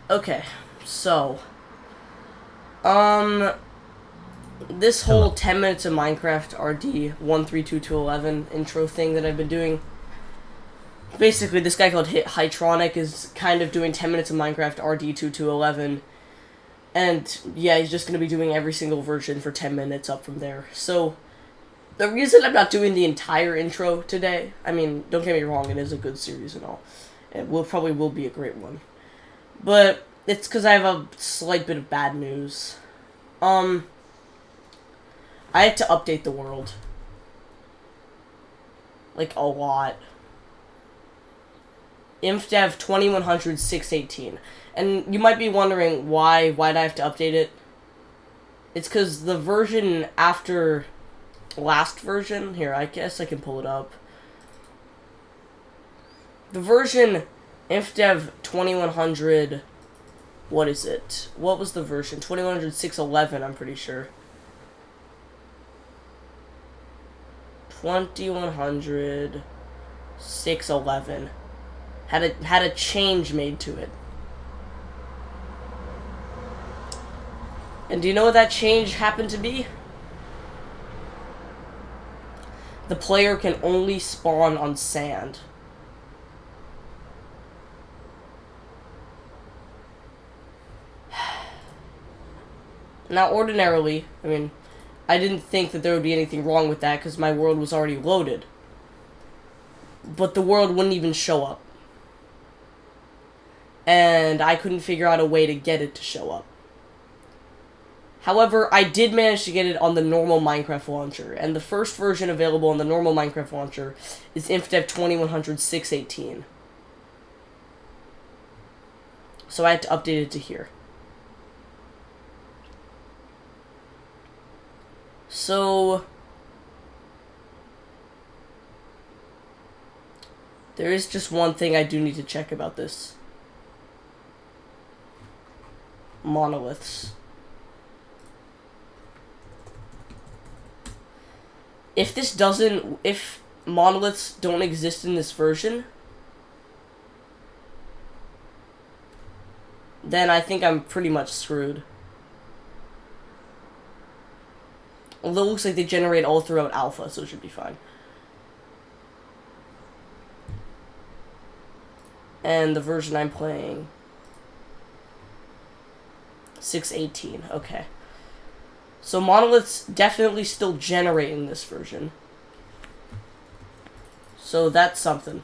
Okay, so, um, this whole Hello. 10 minutes of Minecraft RD 132211 intro thing that I've been doing. Basically, this guy called Hytronic is kind of doing 10 minutes of Minecraft RD 2211. And yeah, he's just going to be doing every single version for 10 minutes up from there. So, the reason I'm not doing the entire intro today, I mean, don't get me wrong, it is a good series and all. It probably will be a great one. But it's because I have a slight bit of bad news. Um, I had to update the world. Like, a lot. InfDev 2100 And you might be wondering why'd I have to update it? It's because the version after last version, here, I guess I can pull it up. The version InfDev 2100, what is it? What was the version? 2100 I'm pretty sure. 2100 had a change made to it. And do you know what that change happened to be? The player can only spawn on sand. Now, ordinarily, I mean, I didn't think that there would be anything wrong with that because my world was already loaded. But the world wouldn't even show up. And I couldn't figure out a way to get it to show up. However, I did manage to get it on the normal Minecraft launcher, and the first version available on the normal Minecraft launcher is InfDev 2100 So I had to update it to here. So there is just one thing I do need to check about this. Monoliths. If monoliths don't exist in this version, then I think I'm pretty much screwed. Although it looks like they generate all throughout alpha, so it should be fine. And the version I'm playing, 618. Okay. So monoliths definitely still generate in this version. So that's something.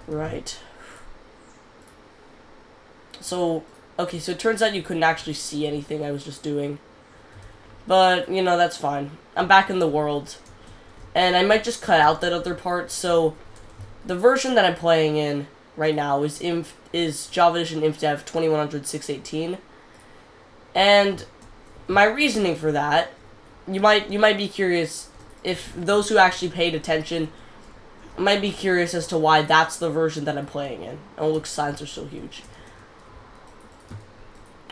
Right. So, okay, so it turns out you couldn't actually see anything I was just doing. But, you know, that's fine. I'm back in the world. And I might just cut out that other part, so the version that I'm playing in right now is Java Edition InfDev 2100 And my reasoning for that, you might be curious, if those who actually paid attention might be curious as to why that's the version that I'm playing in. Oh, look, signs are so huge.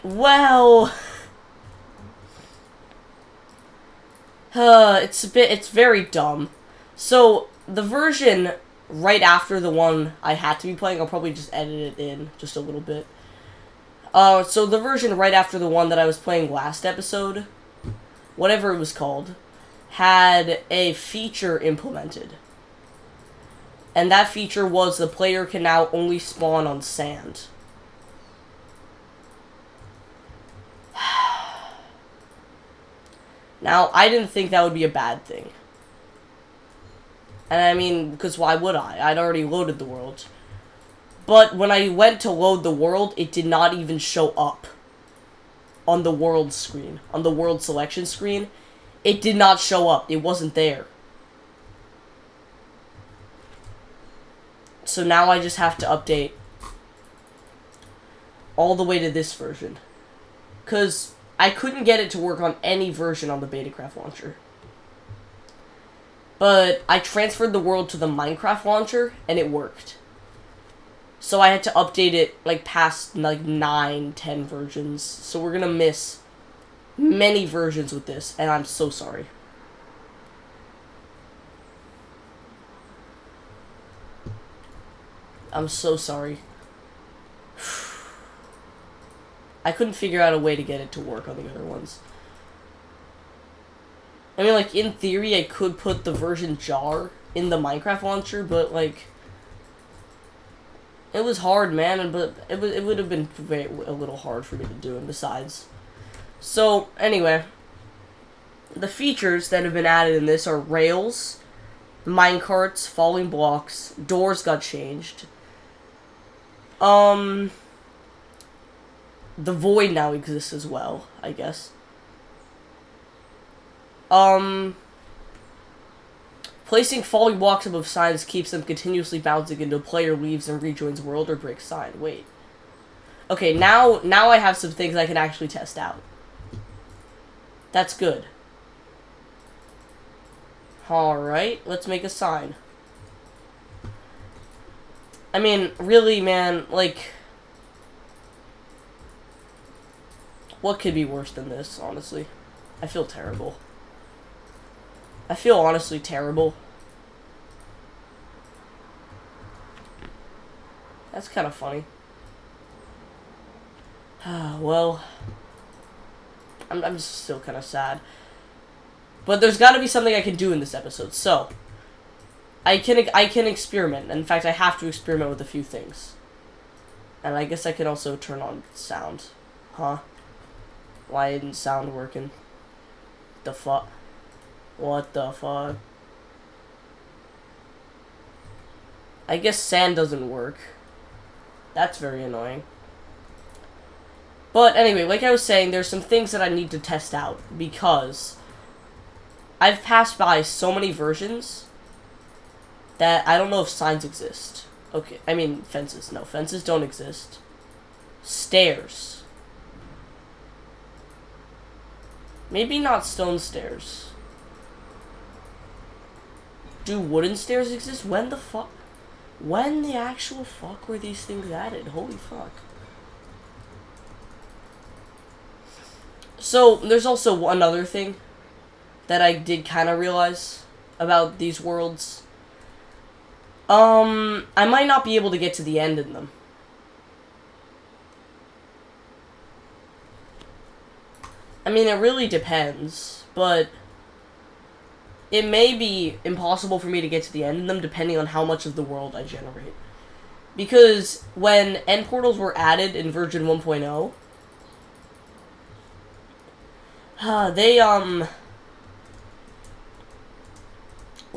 Well, it's very dumb. So, the version right after the one I had to be playing, I'll probably just edit it in just a little bit. So the version right after the one that I was playing last episode, whatever it was called, had a feature implemented. And that feature was the player can now only spawn on sand. Now, I didn't think that would be a bad thing. And I mean, because why would I? I'd already loaded the world. But when I went to load the world, it did not even show up on the world screen. On the world selection screen, it did not show up. It wasn't there. So now I just have to update all the way to this version. Because I couldn't get it to work on any version on the Betacraft launcher. But I transferred the world to the Minecraft launcher, and it worked. So I had to update it, like, past, like, 9, 10 versions. So we're gonna miss many versions with this, and I'm so sorry. I'm so sorry. I couldn't figure out a way to get it to work on the other ones. I mean, like, in theory, I could put the version jar in the Minecraft launcher, but, like, it was hard, man, but it would have been a little hard for me to do, and besides. So, anyway, the features that have been added in this are rails, minecarts, falling blocks, doors got changed. The void now exists as well, I guess. Placing falling blocks above signs keeps them continuously bouncing until player leaves and rejoins world or breaks sign. Wait. Okay, now I have some things I can actually test out. That's good. Alright, let's make a sign. I mean, really, man, like, what could be worse than this, honestly? I feel terrible. I feel honestly terrible. That's kind of funny. Well, I'm just still kind of sad. But there's got to be something I can do in this episode. So, I can experiment. In fact, I have to experiment with a few things. And I guess I can also turn on sound. Huh? Why isn't sound working? The fuck? What the fuck? I guess sand doesn't work. That's very annoying. But anyway, like I was saying, there's some things that I need to test out, because I've passed by so many versions that I don't know if signs exist. Okay, I mean fences. No, fences don't exist. Stairs. Maybe not stone stairs. Do wooden stairs exist? When the fuck? When the actual fuck were these things added? Holy fuck. So, there's also another thing that I did kind of realize about these worlds. I might not be able to get to the end in them. I mean, it really depends, but it may be impossible for me to get to the end in them depending on how much of the world I generate. Because when end portals were added in version 1.0,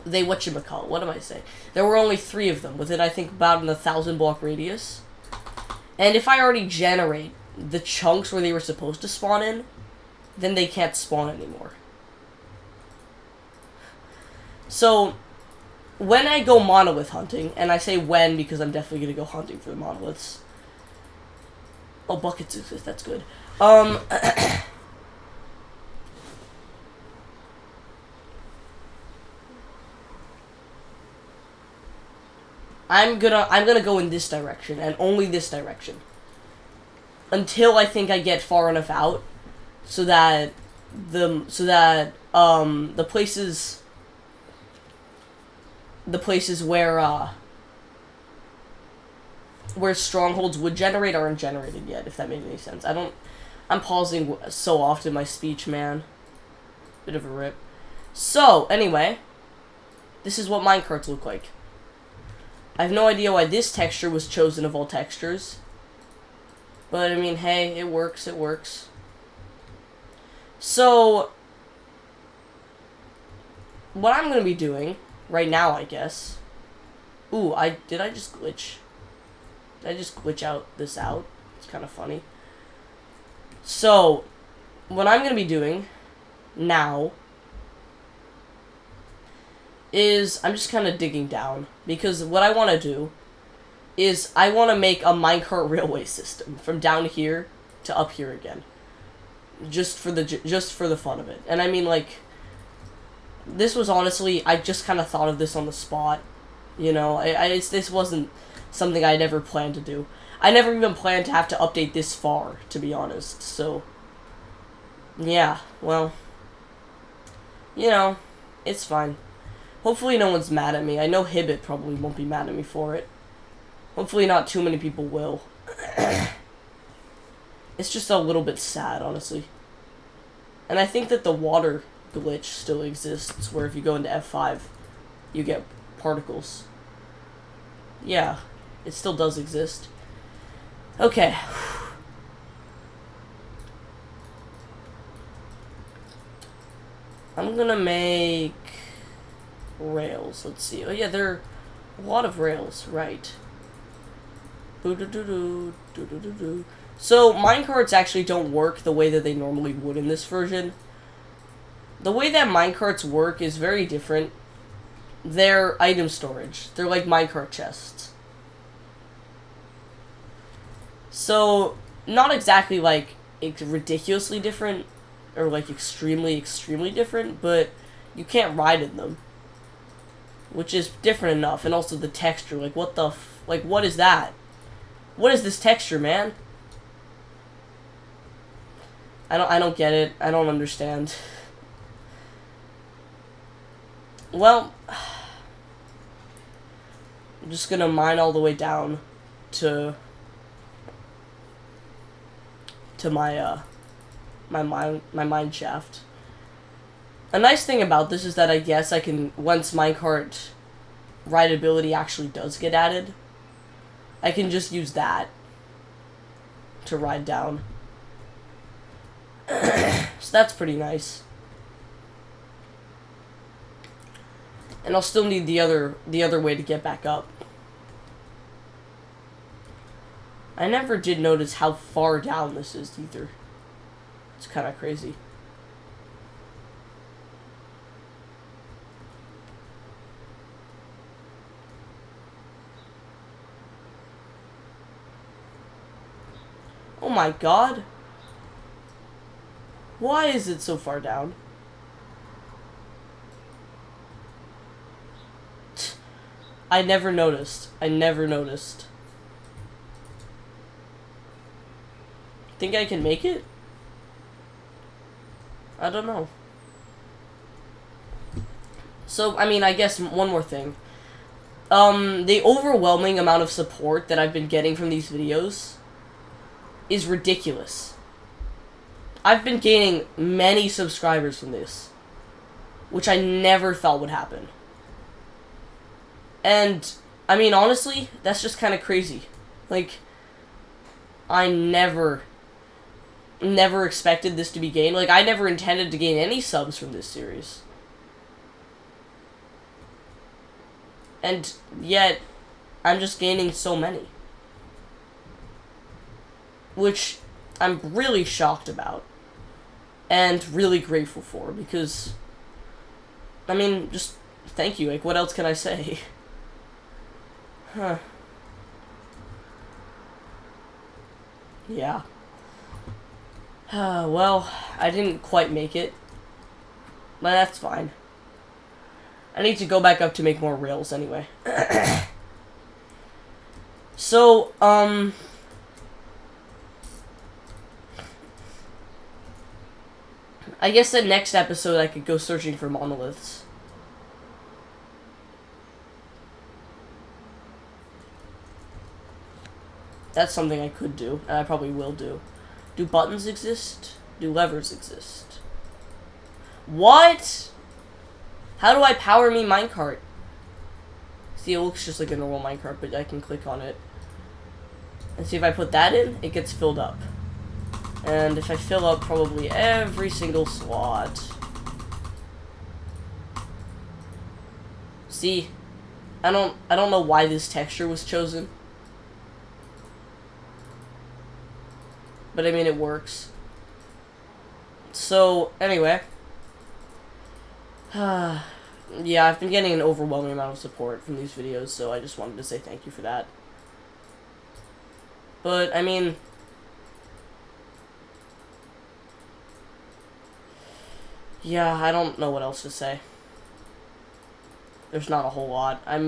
whatchamacallit, what am I saying? There were only 3 of them, within, I think, about an 1,000 block radius. And if I already generate the chunks where they were supposed to spawn in, then they can't spawn anymore. So, when I go monolith hunting, and I say when because I'm definitely going to go hunting for the monoliths. Oh, buckets exist, that's good. I'm gonna go in this direction, and only this direction. Until I think I get far enough out, so that the places where strongholds would generate aren't generated yet, if that made any sense. I'm pausing so often my speech, man. Bit of a rip. So, anyway, this is what minecarts look like. I have no idea why this texture was chosen of all textures. But, I mean, hey, it works, it works. So, what I'm going to be doing right now, I guess. Ooh, did I just glitch? Did I just glitch this out? It's kind of funny. So, what I'm going to be doing now is I'm just kind of digging down, because what I want to do is I want to make a minecart railway system from down here to up here again, just for the fun of it. And I mean, like, this was honestly, I just kind of thought of this on the spot, you know. This wasn't something I'd ever planned to do. I never even planned to have to update this far, to be honest. So, yeah, well, you know, it's fine. Hopefully no one's mad at me. I know Hibbit probably won't be mad at me for it. Hopefully not too many people will. It's just a little bit sad, honestly. And I think that the water glitch still exists, where if you go into F5, you get particles. Yeah, it still does exist. Okay. I'm gonna make rails. Let's see. Oh yeah, there are a lot of rails, right. So minecarts actually don't work the way that they normally would in this version. The way that minecarts work is very different. They're item storage. They're like minecart chests. So, not exactly like ridiculously different, or like extremely, extremely different, but you can't ride in them. Which is different enough, and also the texture, like what the like what is that? What is this texture, man? I don't get it. I don't understand. Well, I'm just gonna mine all the way down to my mine shaft. A nice thing about this is that I guess I can, once minecart rideability actually does get added, I can just use that to ride down. So that's pretty nice. And I'll still need the other way to get back up. I never did notice how far down this is either. It's kind of crazy. Oh my god. Why is it so far down? I never noticed. I never noticed. Think I can make it? I don't know. So, I mean, I guess one more thing. The overwhelming amount of support that I've been getting from these videos is ridiculous. I've been gaining many subscribers from this, which I never thought would happen. And, I mean, honestly, that's just kind of crazy. Like, I never expected this to be gained. Like, I never intended to gain any subs from this series. And yet, I'm just gaining so many. Which I'm really shocked about. And really grateful for, because, I mean, just thank you. Like, what else can I say? Huh. Yeah. Well, I didn't quite make it. But that's fine. I need to go back up to make more rails anyway. So, I guess the next episode I could go searching for monoliths. That's something I could do, and I probably will do. Do buttons exist? Do levers exist? What? How do I power me minecart? See, it looks just like a normal minecart, but I can click on it. And see, if I put that in, it gets filled up. And if I fill up probably every single slot... See, I don't know why this texture was chosen. But I mean, it works. So, anyway. Yeah, I've been getting an overwhelming amount of support from these videos, so I just wanted to say thank you for that. But, I mean... yeah, I don't know what else to say. There's not a whole lot. I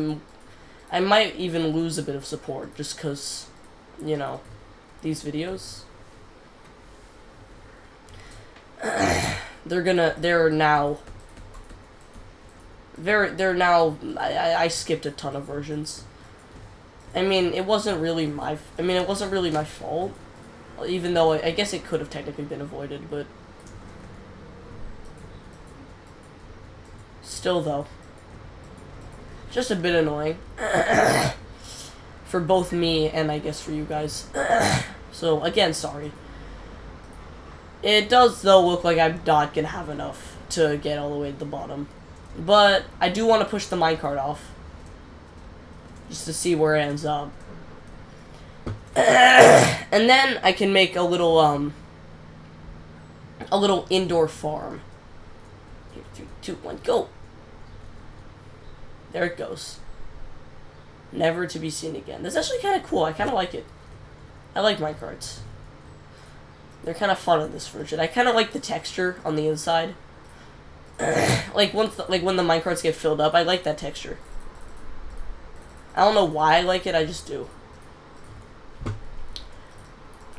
might even lose a bit of support, just because, you know, these videos... they're now, I skipped a ton of versions. I mean, it wasn't really my fault. Even though I guess it could have technically been avoided, but still though. Just a bit annoying. For both me and I guess for you guys. So, again, sorry. It does, though, look like I'm not gonna have enough to get all the way to the bottom. But I do want to push the minecart off. Just to see where it ends up. And then I can make a little indoor farm. Here, 3, 2, 1, go! There it goes. Never to be seen again. That's actually kind of cool. I kind of like it. I like minecarts. They're kind of fun in this version. I kind of like the texture on the inside. Like when the minecarts get filled up, I like that texture. I don't know why I like it. I just do.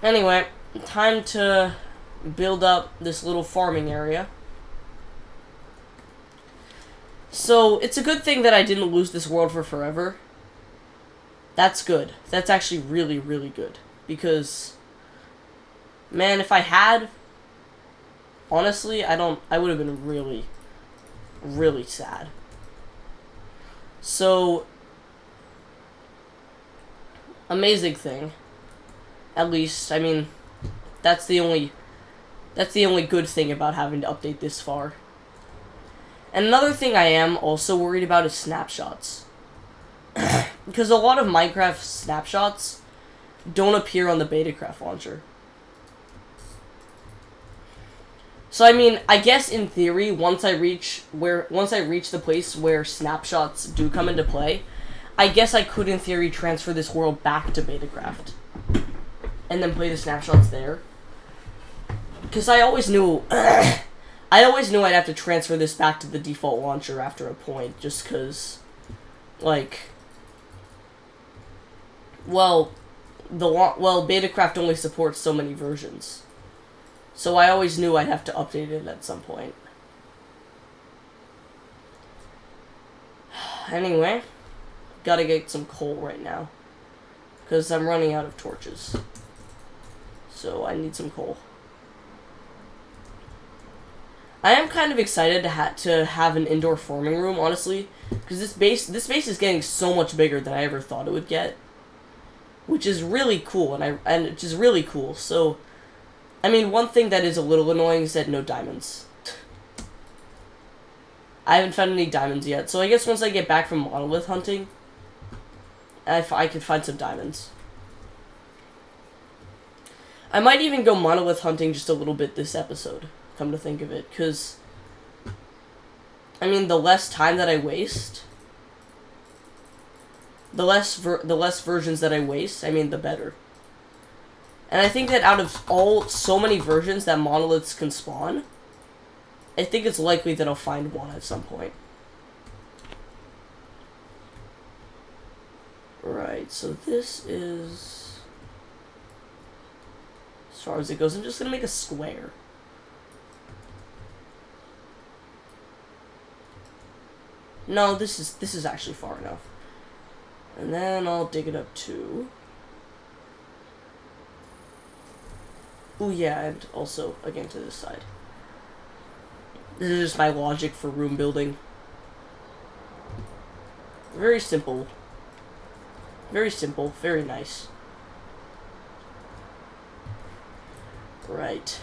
Anyway, time to build up this little farming area. So, it's a good thing that I didn't lose this world for forever. That's good. That's actually really, really good. Because, man, if I had, honestly, I would have been really, really sad. So, amazing thing. At least, I mean, that's the only good thing about having to update this far. And another thing I am also worried about is snapshots. Because a lot of Minecraft snapshots don't appear on the Betacraft launcher. So I mean, I guess in theory, once I reach the place where snapshots do come into play, I guess I could in theory transfer this world back to Betacraft. And then play the snapshots there. Because I always knew I'd have to transfer this back to the default launcher after a point, just because, like, well, Betacraft only supports so many versions. So I always knew I'd have to update it at some point. Anyway, gotta get some coal right now, because I'm running out of torches. So I need some coal. I am kind of excited to have an indoor farming room, honestly, because this base is getting so much bigger than I ever thought it would get, which is really cool, and which is really cool. So, I mean, one thing that is a little annoying is that no diamonds. I haven't found any diamonds yet, so I guess once I get back from monolith hunting, I could find some diamonds. I might even go monolith hunting just a little bit this episode, come to think of it, because, I mean, the less time that I waste, the less versions that I waste, I mean, the better. And I think that out of so many versions that monoliths can spawn, I think it's likely that I'll find one at some point. Right, so this is, as far as it goes, I'm just going to make a square. No, this is actually far enough. And then I'll dig it up too. Oh yeah, and also, again, to this side. This is just my logic for room building. Very simple. Very simple, very nice. Right.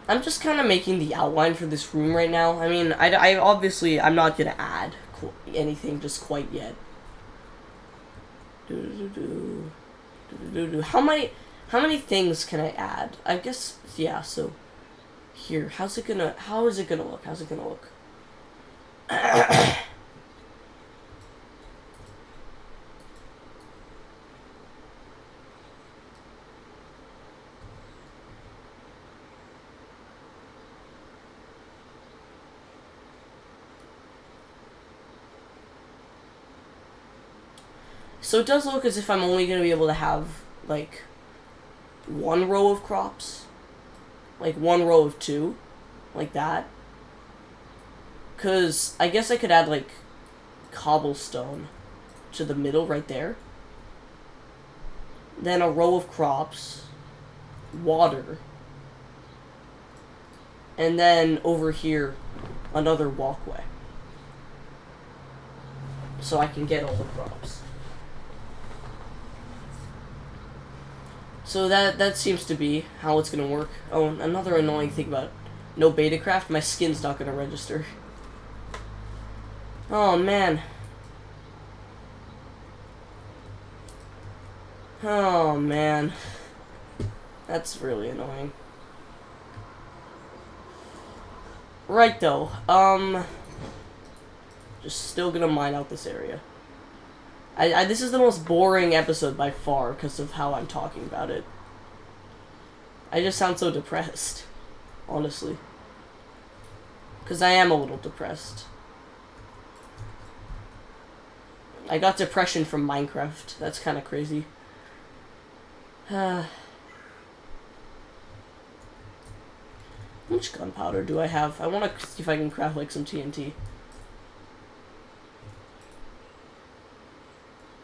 I'm just kind of making the outline for this room right now. I mean, I obviously, I'm not going to add anything just quite yet. How many things can I add? I guess, yeah, so here, how is it gonna look? How's it gonna look? So it does look as if I'm only going to be able to have, like, one row of crops. Like, one row of two. Like that. Because I guess I could add, like, cobblestone to the middle right there. Then a row of crops, water, and then over here, another walkway. So I can get all the crops. So that seems to be how it's gonna work. Oh, another annoying thing about no beta craft, my skin's not gonna register. Oh man. Oh man. That's really annoying. Right though, just still gonna mine out this area. This is the most boring episode by far because of how I'm talking about it. I just sound so depressed, honestly. Because I am a little depressed. I got depression from Minecraft. That's kind of crazy. How much gunpowder do I have? I want to see if I can craft like some TNT.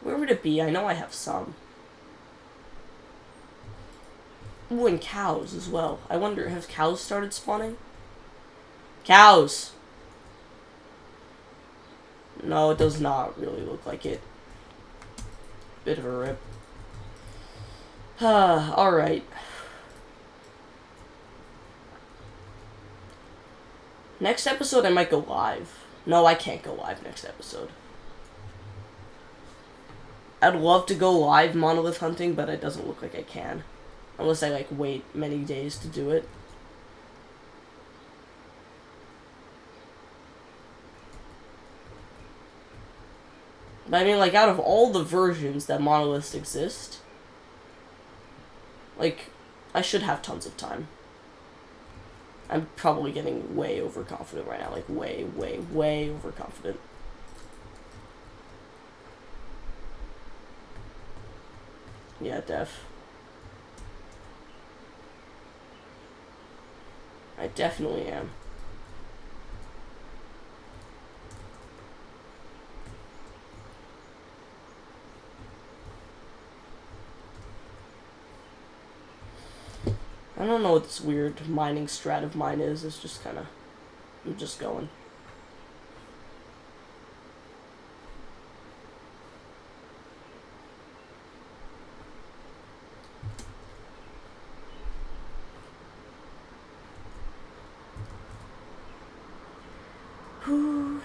Where would it be? I know I have some. Ooh, and cows as well. I wonder, have cows started spawning? Cows! No, it does not really look like it. Bit of a rip. Alright. Next episode I might go live. No, I can't go live next episode. I'd love to go live monolith hunting, but it doesn't look like I can. Unless I, like, wait many days to do it. But I mean, like, out of all the versions that monoliths exist, like, I should have tons of time. I'm probably getting way overconfident right now. Like, way, way, way overconfident. Yeah, def. I definitely am. I don't know what this weird mining strat of mine is. It's just kind of... I'm just going. Whew.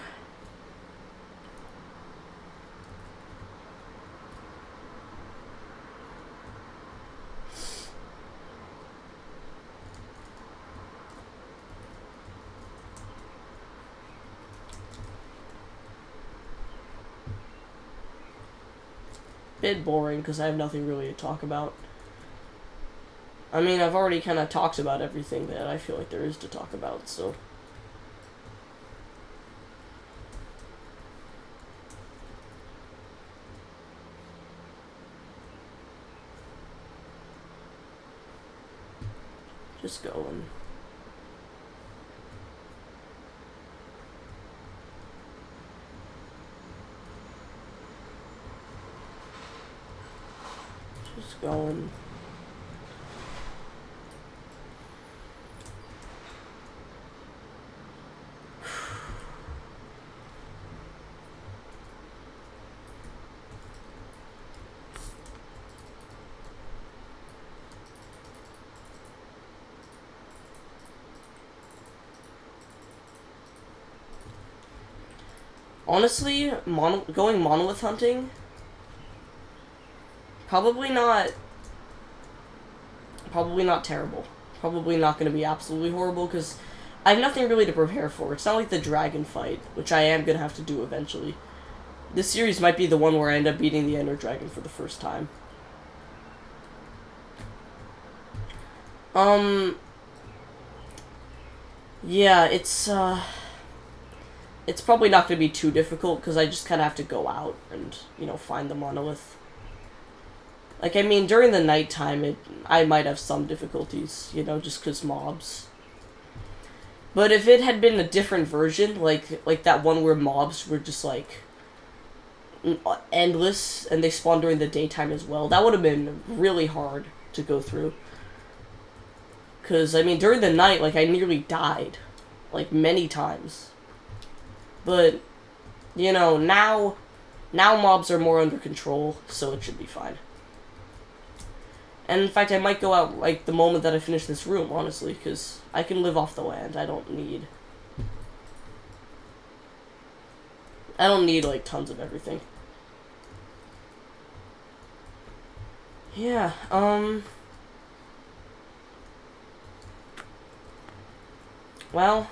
Bit boring because I have nothing really to talk about. I mean, I've already kind of talked about everything that I feel like there is to talk about, so... Just going. Just going. Honestly, going monolith hunting, probably not terrible. Probably not going to be absolutely horrible, because I have nothing really to prepare for. It's not like the dragon fight, which I am going to have to do eventually. This series might be the one where I end up beating the Ender Dragon for the first time. Yeah, it's probably not going to be too difficult, because I just kind of have to go out and, you know, find the monolith. Like, I mean, during the nighttime, I might have some difficulties, you know, just because mobs. But if it had been a different version, like that one where mobs were just, like, endless and they spawn during the daytime as well, that would have been really hard to go through. Because, I mean, during the night, like, I nearly died. Like, many times. But, you know, now mobs are more under control, so it should be fine. And, in fact, I might go out, like, the moment that I finish this room, honestly, because I can live off the land. I don't need, like, tons of everything. Yeah, well,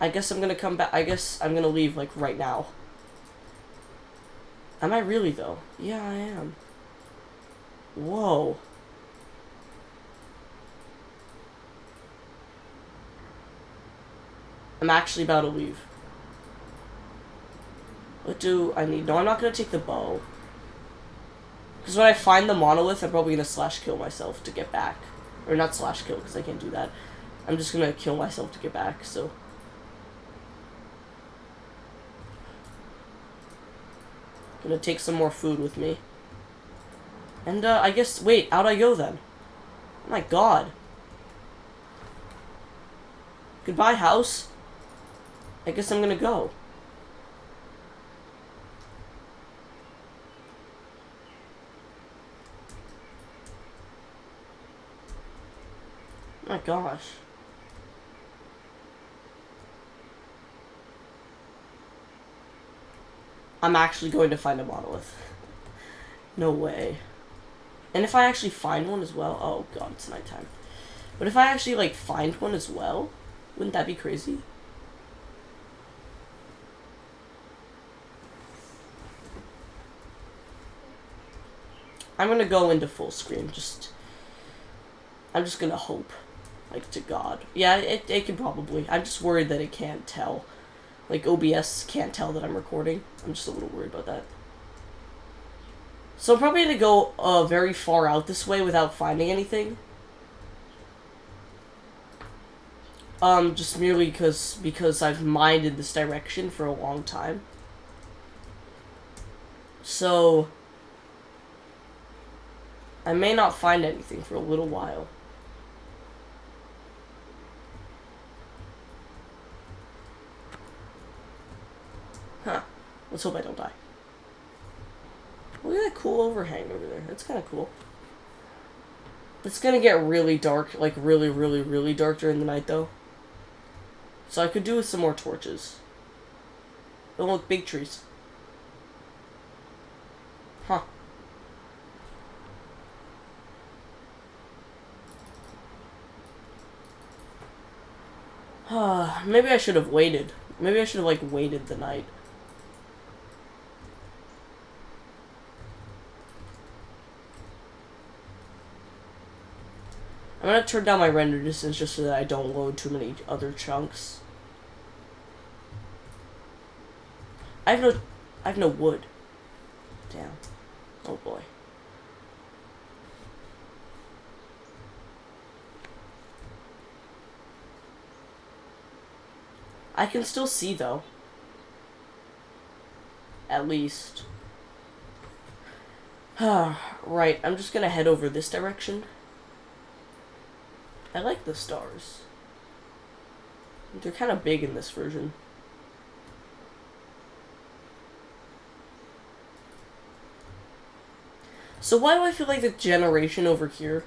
I guess I'm gonna come back. I guess I'm gonna leave, like, right now. Am I really, though? Yeah, I am. Whoa. I'm actually about to leave. What do I need? No, I'm not gonna take the bow. Because when I find the monolith, I'm probably gonna slash kill myself to get back. Or not slash kill, because I can't do that. I'm just gonna kill myself to get back, so. Gonna take some more food with me. And, I guess, wait, out I go then. Oh my god. Goodbye, house. I guess I'm gonna go. Oh my gosh. I'm actually going to find a monolith. No way. And if I actually find one as well... Oh god, it's nighttime. But if I actually, like, find one as well, wouldn't that be crazy? I'm gonna go into full screen, I'm just gonna hope. Like, to God. Yeah, it can probably. I'm just worried that it can't tell. Like, OBS can't tell that I'm recording. I'm just a little worried about that. So I'm probably gonna go very far out this way without finding anything. Just merely because I've mined in this direction for a long time. So I may not find anything for a little while. Huh. Let's hope I don't die. Look at that cool overhang over there. That's kind of cool. It's gonna get really dark, like really, really, really dark during the night, though. So I could do with some more torches. Oh, look, big trees. Huh. Maybe I should have waited. Maybe I should have, like, waited the night. I'm gonna turn down my render distance just so that I don't load too many other chunks. I have no wood. Damn. Oh boy. I can still see though. At least. Right, I'm just gonna head over this direction. I like the stars. They're kind of big in this version. So why do I feel like the generation over here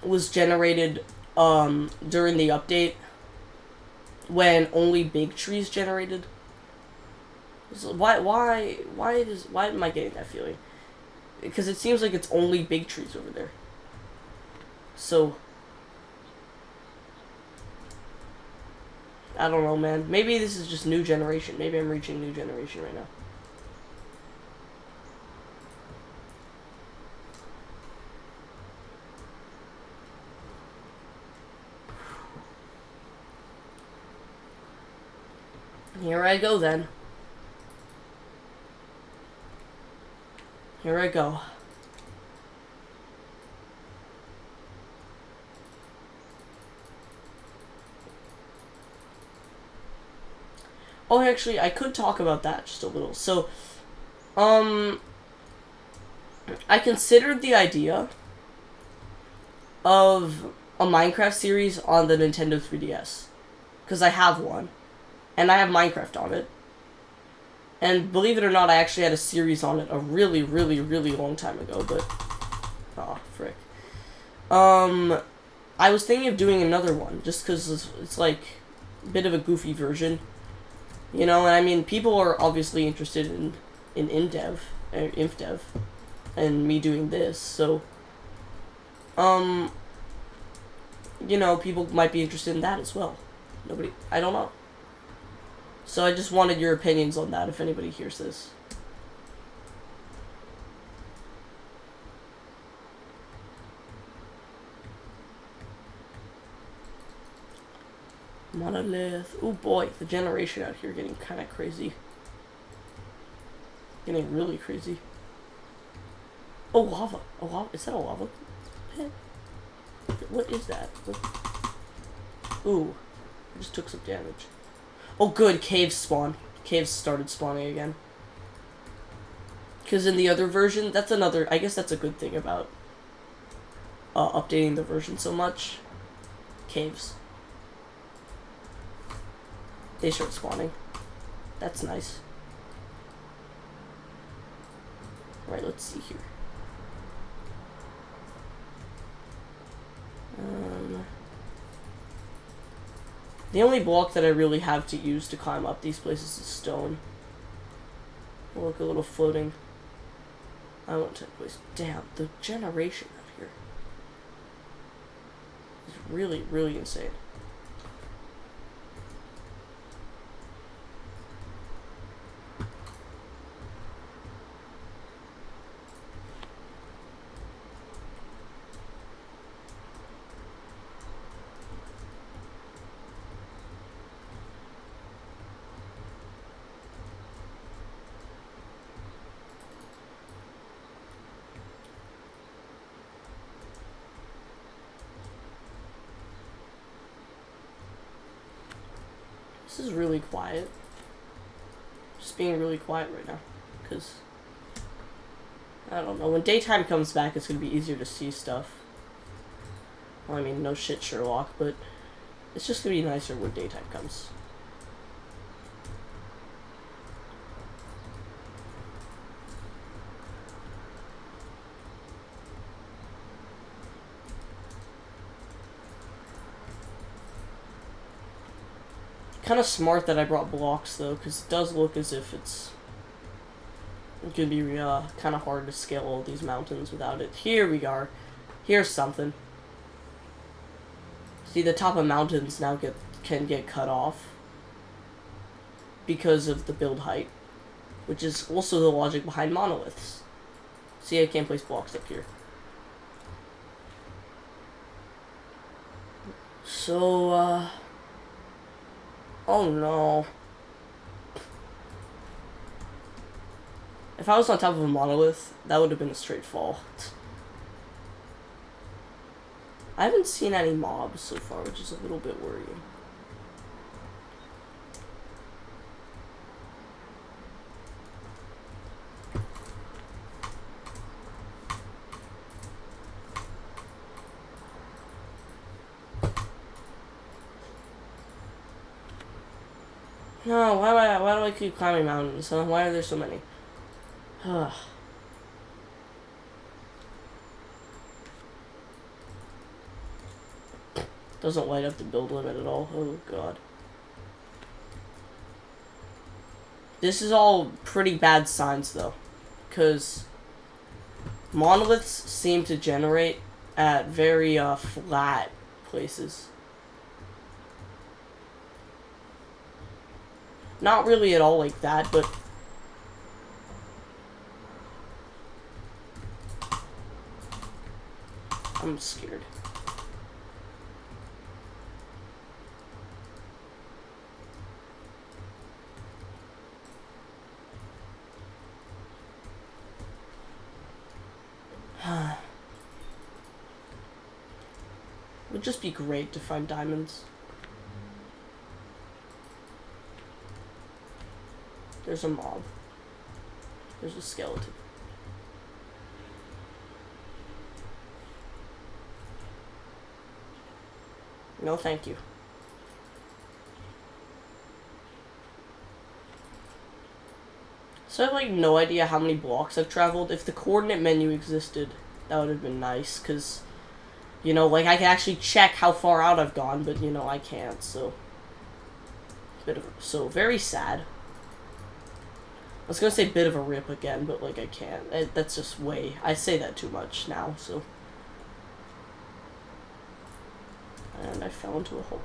was generated during the update when only big trees generated? So why am I getting that feeling? Because it seems like it's only big trees over there. So I don't know, man. Maybe this is just new generation. Maybe I'm reaching new generation right now. Here I go then. Here I go. Oh, actually, I could talk about that just a little. So, I considered the idea of a Minecraft series on the Nintendo 3DS. Because I have one. And I have Minecraft on it. And believe it or not, I actually had a series on it a really, really, really long time ago, but... Aw, frick. I was thinking of doing another one, just because it's like a bit of a goofy version. You know, and I mean, people are obviously interested in InfDev, and me doing this, so... You know, people might be interested in that as well. I don't know. So I just wanted your opinions on that if anybody hears this. Monolith. Oh boy, the generation out here getting kind of crazy. Getting really crazy. Oh, lava. Oh, lava. Is that a lava pit? What is that? Ooh. I just took some damage. Oh good, caves spawn. Caves started spawning again. Because in the other version, that's another... I guess that's a good thing about updating the version so much. Caves. They start spawning. That's nice. Alright, let's see here. The only block that I really have to use to climb up these places is stone. Oh, look, a little floating. I want to place. Damn, the generation out here is really, really insane. This is really quiet. Just being really quiet right now. Because, I don't know. When daytime comes back, it's going to be easier to see stuff. Well, I mean, no shit, Sherlock, but it's just going to be nicer when daytime comes. Kind of smart that I brought blocks though, because it does look as if it's gonna be kind of hard to scale all these mountains without it. Here we are. Here's something. See, the top of mountains now can get cut off because of the build height, which is also the logic behind monoliths. See, I can't place blocks up here. So, oh no. If I was on top of a monolith, that would have been a straight fall. I haven't seen any mobs so far, which is a little bit worrying. No, why do I keep climbing mountains? Huh? Why are there so many? Doesn't light up the build limit at all. Oh god. This is all pretty bad signs though, because monoliths seem to generate at very flat places. Not really at all like that, but I'm scared. It would just be great to find diamonds. There's a mob. There's a skeleton. No, thank you. So I have, like, no idea how many blocks I've traveled. If the coordinate menu existed, that would have been nice, because, you know, like, I can actually check how far out I've gone, but, you know, I can't, so... So, very sad. I was gonna say bit of a rip again, but, like, I can't. That's just way... I say that too much now, so... And I fell into a hole.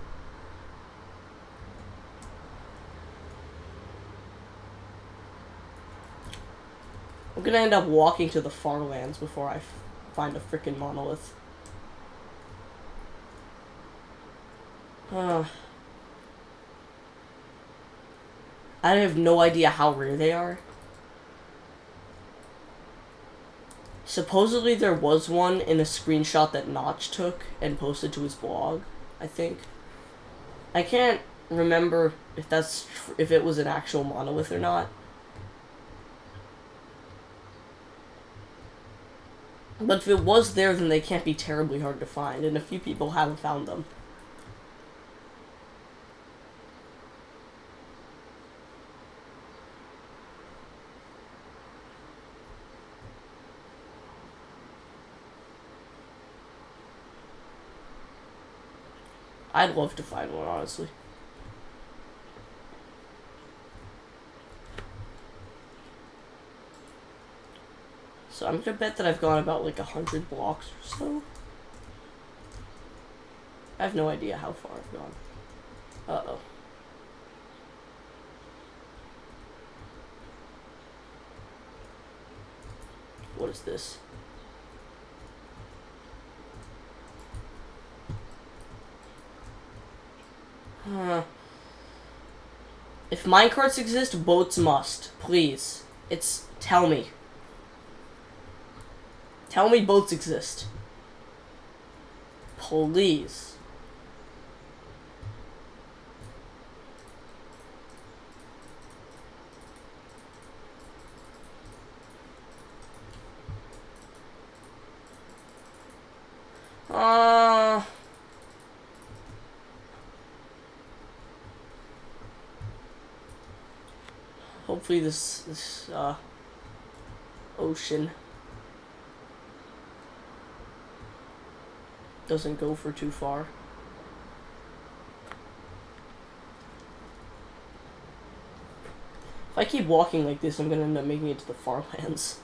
I'm gonna end up walking to the farlands before I find a freaking monolith. I have no idea how rare they are. Supposedly there was one in a screenshot that Notch took and posted to his blog, I think. I can't remember if if it was an actual monolith or not. But if it was there, then they can't be terribly hard to find, and a few people haven't found them. I'd love to find one, honestly. So I'm gonna bet that I've gone about like 100 blocks or so. I have no idea how far I've gone. Uh-oh. What is this? If minecarts exist, boats must. Please. Tell me. Tell me boats exist. Please. Hopefully this ocean doesn't go for too far. If I keep walking like this, I'm gonna end up making it to the farmlands.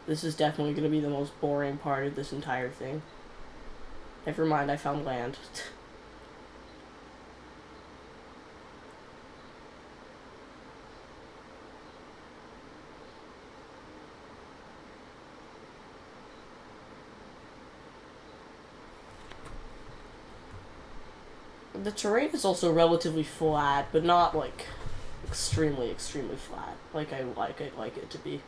This is definitely going to be the most boring part of this entire thing. Never mind, I found land. The terrain is also relatively flat, but not, like, extremely, extremely flat. Like I like it to be.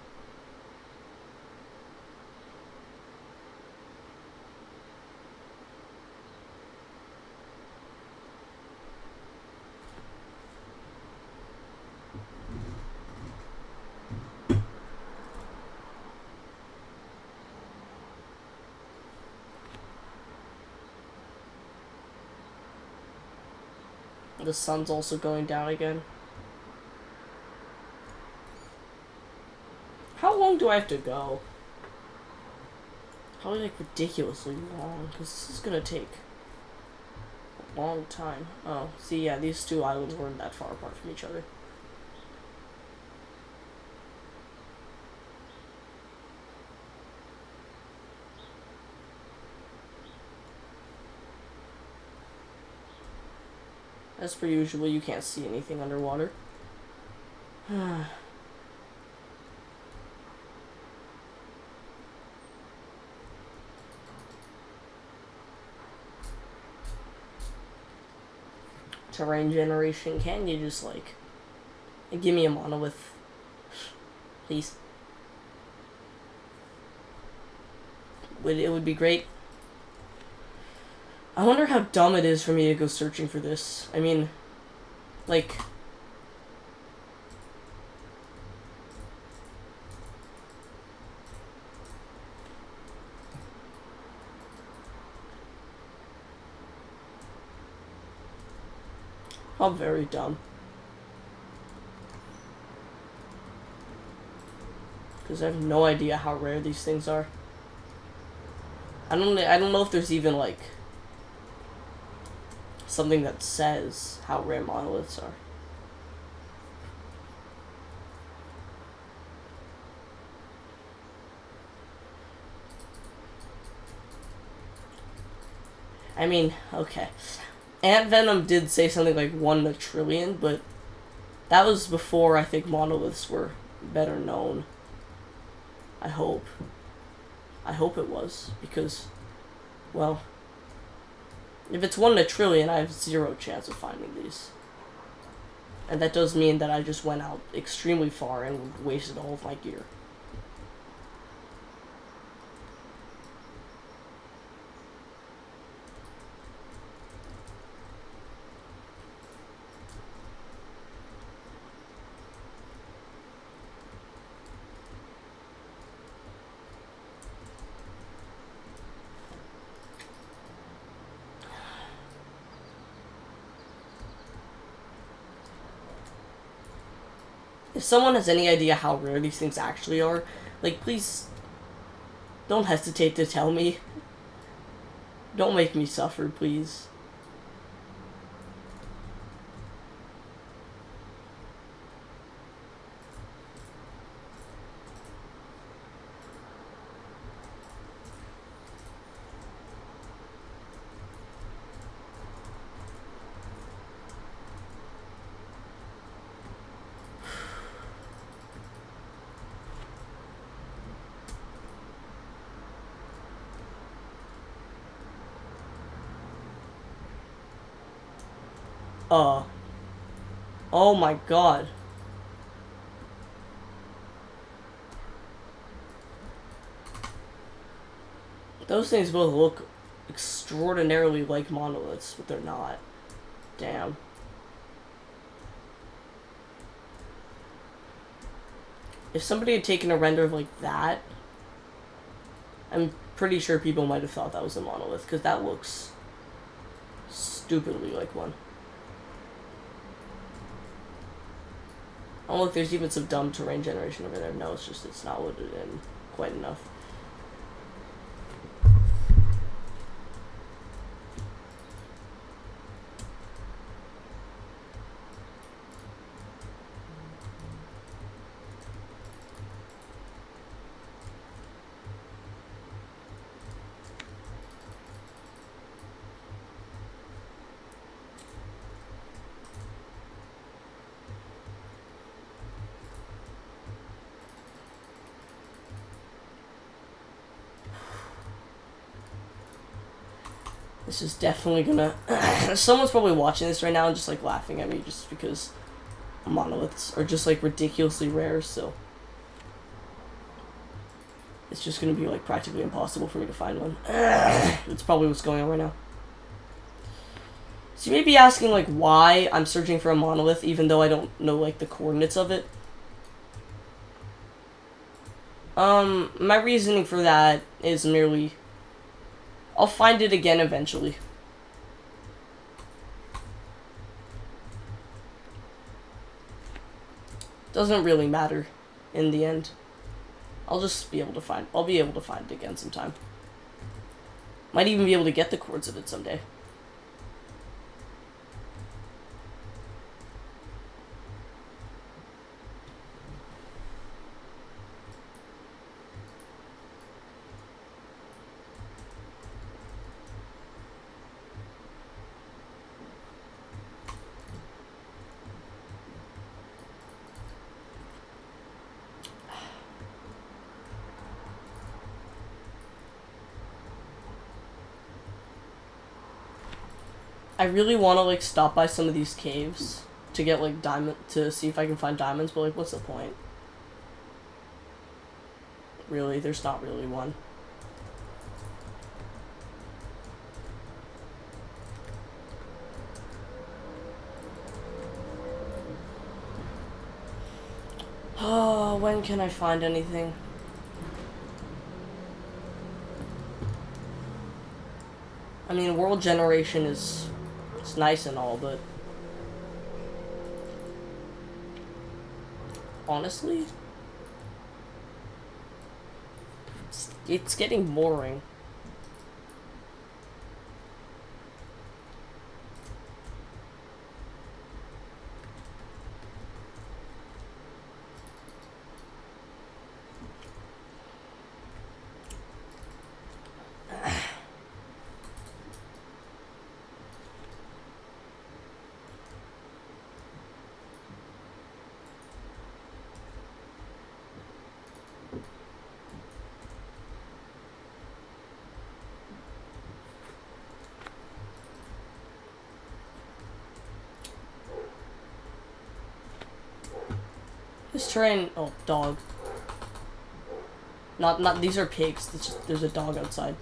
The sun's also going down again. How long do I have to go? Probably like ridiculously long, because this is gonna take a long time. Oh, see, yeah, these two islands weren't that far apart from each other. As per usual, you can't see anything underwater. Terrain generation, can you just, like, give me a monolith? Please. it would be great. I wonder how dumb it is for me to go searching for this. I mean, like... I'm very dumb. Because I have no idea how rare these things are. I don't know if there's even, like, something that says how rare monoliths are. I mean, okay. Ant Venom did say something like 1 in a trillion, but that was before I think monoliths were better known. I hope. I hope it was, because, well, if it's 1 in a trillion, I have 0 chance of finding these. And that does mean that I just went out extremely far and wasted all of my gear. If someone has any idea how rare these things actually are, like, please don't hesitate to tell me. Don't make me suffer, please. Oh my god. Those things both look extraordinarily like monoliths, but they're not. Damn. If somebody had taken a render of like that, I'm pretty sure people might have thought that was a monolith, because that looks stupidly like one. Oh look, there's even some dumb terrain generation over there. No, it's just, it's not loaded in quite enough. This is definitely gonna... Someone's probably watching this right now and just, like, laughing at me just because monoliths are just, like, ridiculously rare, so... It's just gonna be, like, practically impossible for me to find one. It's probably what's going on right now. So you may be asking, like, why I'm searching for a monolith even though I don't know, like, the coordinates of it. My reasoning for that is merely... I'll find it again eventually. Doesn't really matter in the end. I'll be able to find it again sometime. Might even be able to get the chords of it someday. I really want to, like, stop by some of these caves to get, like, to see if I can find diamonds, but, like, what's the point? Really, there's not really one. When can I find anything? I mean, world generation is... it's nice and all, but... honestly... it's getting boring. This terrain... oh, dog. Not, these are pigs. There's a dog outside.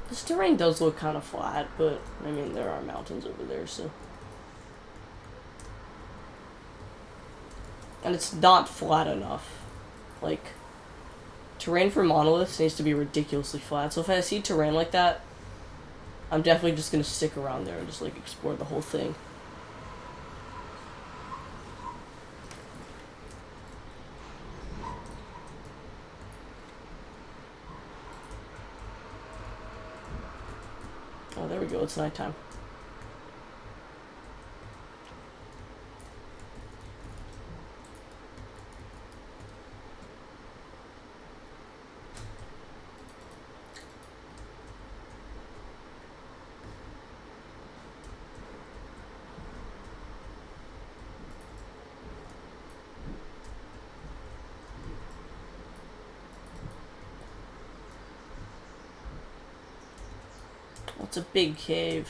This terrain does look kind of flat, but, I mean, there are mountains over there, so... and it's not flat enough. Like, terrain for monoliths needs to be ridiculously flat, so if I see terrain like that, I'm definitely just gonna stick around there and just, like, explore the whole thing. Oh, there we go, it's nighttime. It's a big cave.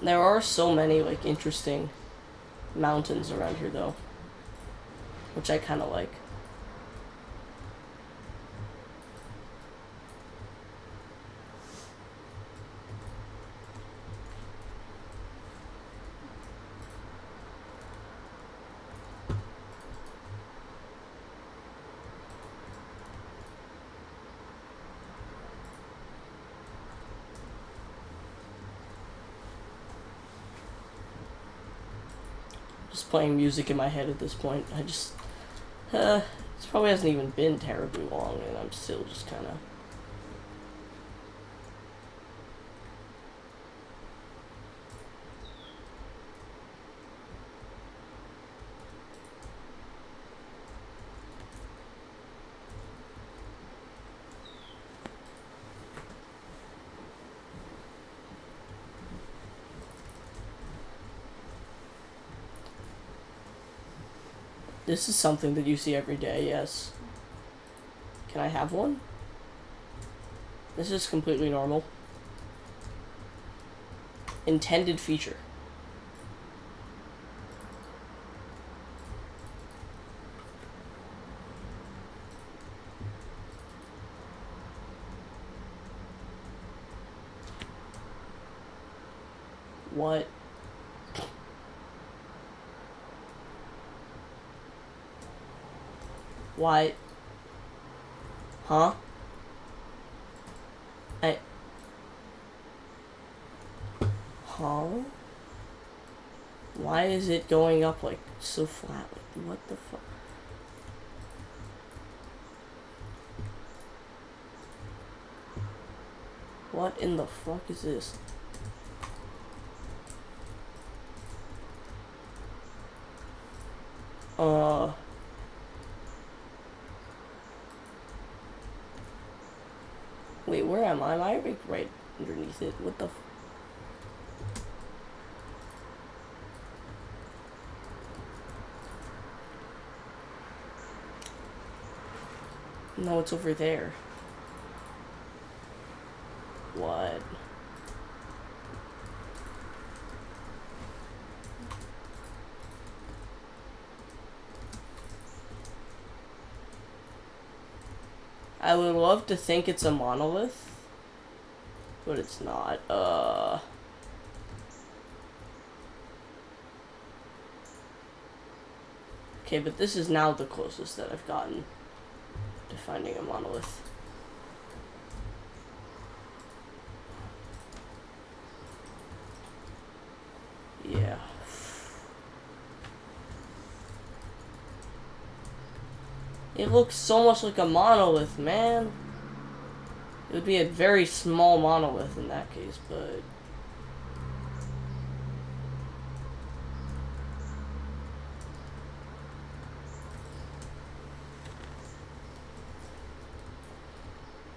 There are so many, like, interesting mountains around here, though, which I kind of like. Just playing music in my head at this point. I just, this probably hasn't even been terribly long, and I'm still just kind of... This is something that you see every day, yes. Can I have one? This is completely normal. Intended feature. What? Why? Huh? Huh? Why is it going up, like, so flat? Like, what the fuck? What in the fuck is this? Wait, where am I? Am I like right underneath it? What the No, it's over there. What? I would love to think it's a monolith, but it's not. Okay, but this is now the closest that I've gotten to finding a monolith. Yeah. It looks so much like a monolith, man. It would be a very small monolith in that case, but...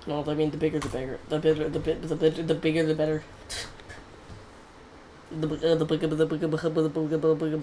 No, I mean the bigger the better. The bigger the bigger the better. The bigger the better. The bigger.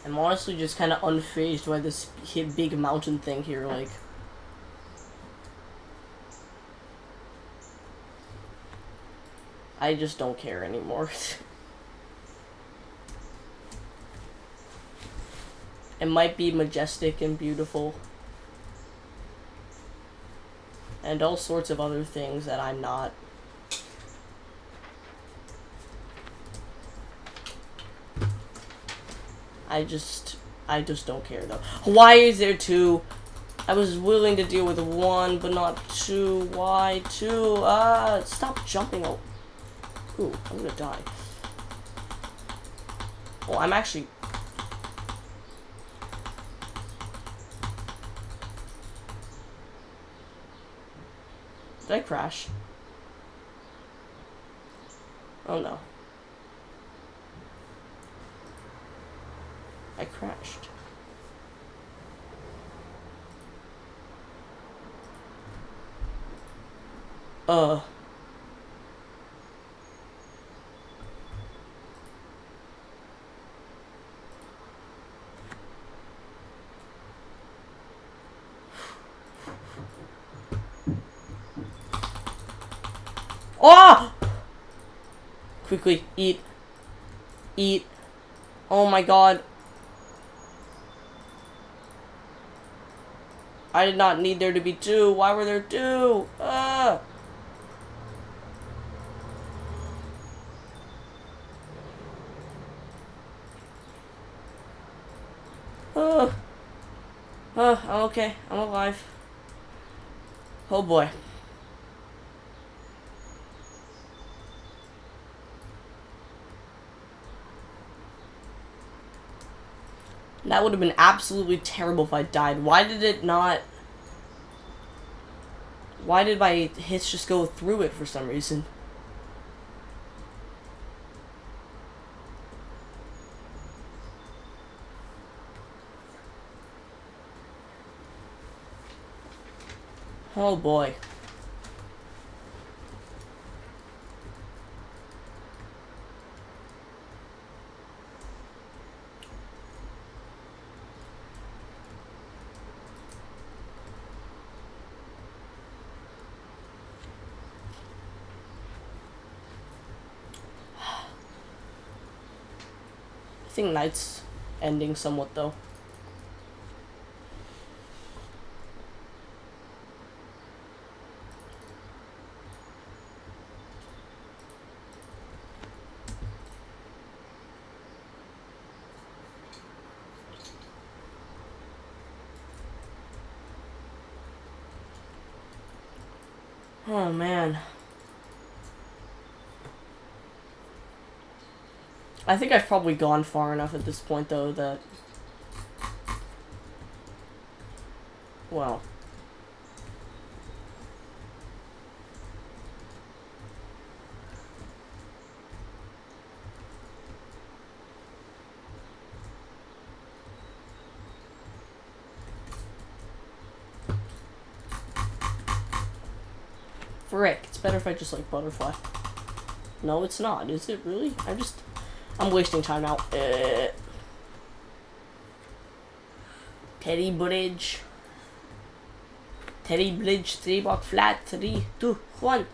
I'm honestly just kind of unfazed by this big mountain thing here, like... I just don't care anymore. It might be majestic and beautiful. And all sorts of other things that I'm not. I just don't care though. Why is there two? I was willing to deal with one, but not two. Why two? Stop jumping. Oh, ooh, I'm gonna die. Oh, I'm actually. Did I crash? Oh no. I crashed. Oh! Quickly, eat. Eat. Oh my god. I did not need there to be two. Why were there two? I'm okay. I'm alive. Oh boy. That would have been absolutely terrible if I died. Why did it not... Why did my hits just go through it for some reason? Oh boy. I think night's ending somewhat though. Oh man. I think I've probably gone far enough at this point, though, that... Well... Frick, it's better if I just, like, butterfly. No, it's not. Is it really? I'm wasting time now. Teddy Bridge. Teddy Bridge, 3 block flat, 3, 2, 1.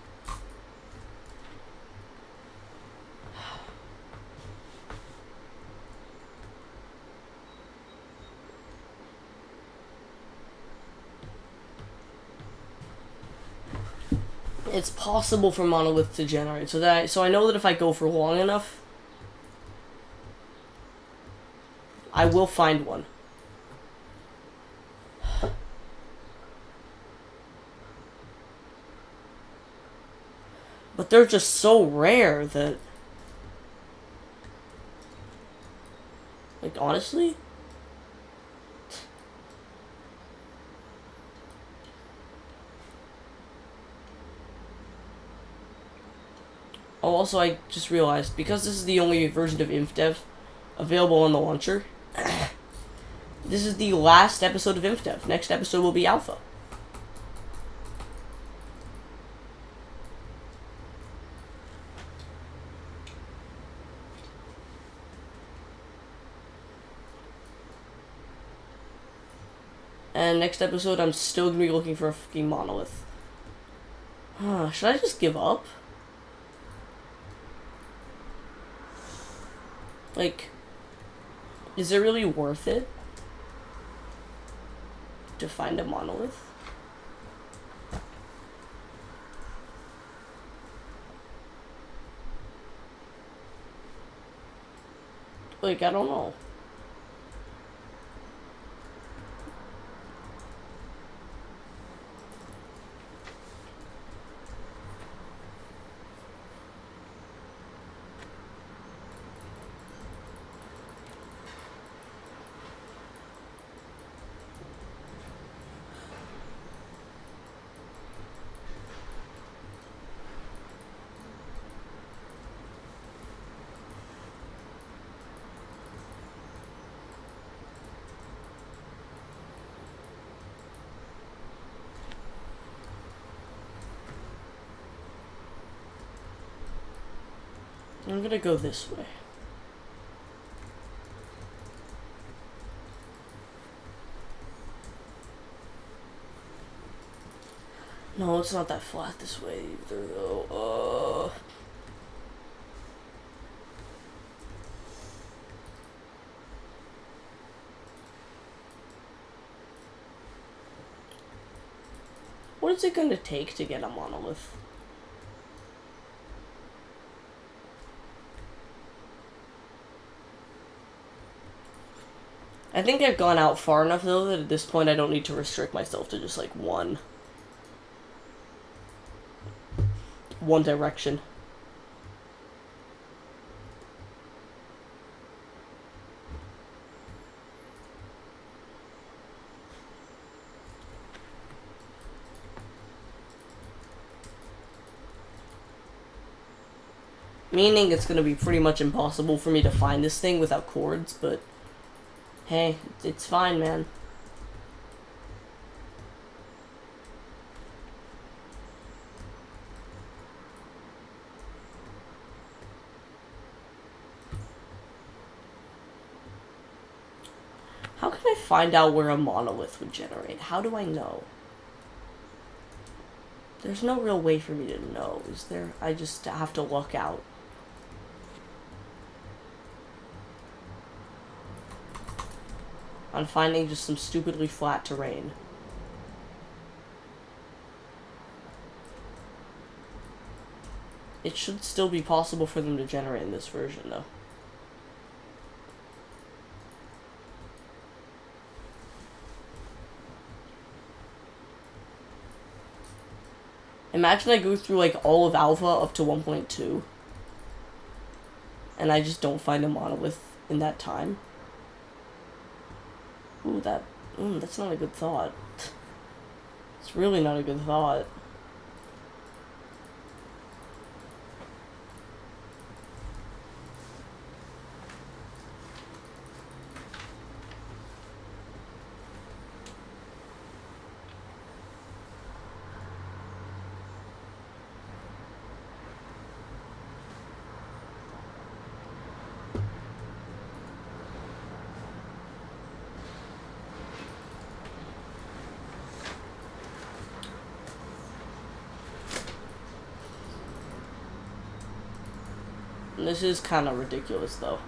It's possible for monolith to generate, so I know that if I go for long enough, I will find one. But they're just so rare that, like, honestly, oh, also, I just realized, because this is the only version of InfDev available on the launcher, this is the last episode of InfDev. Next episode will be Alpha. And next episode, I'm still gonna be looking for a fucking monolith. Should I just give up? Like, is it really worth it to find a monolith? Like, I don't know. I'm gonna go this way. No, it's not that flat this way either, though. What is it gonna take to get a monolith? I think I've gone out far enough, though, that at this point I don't need to restrict myself to just, like, one direction. Meaning it's gonna be pretty much impossible for me to find this thing without cords, but hey, it's fine, man. How can I find out where a monolith would generate? How do I know? There's no real way for me to know, is there? I just have to look out. On finding just some stupidly flat terrain. It should still be possible for them to generate in this version, though. Imagine I go through, like, all of Alpha up to 1.2. and I just don't find a monolith in that time. Ooh, that's not a good thought. It's really not a good thought. This is kind of ridiculous, though.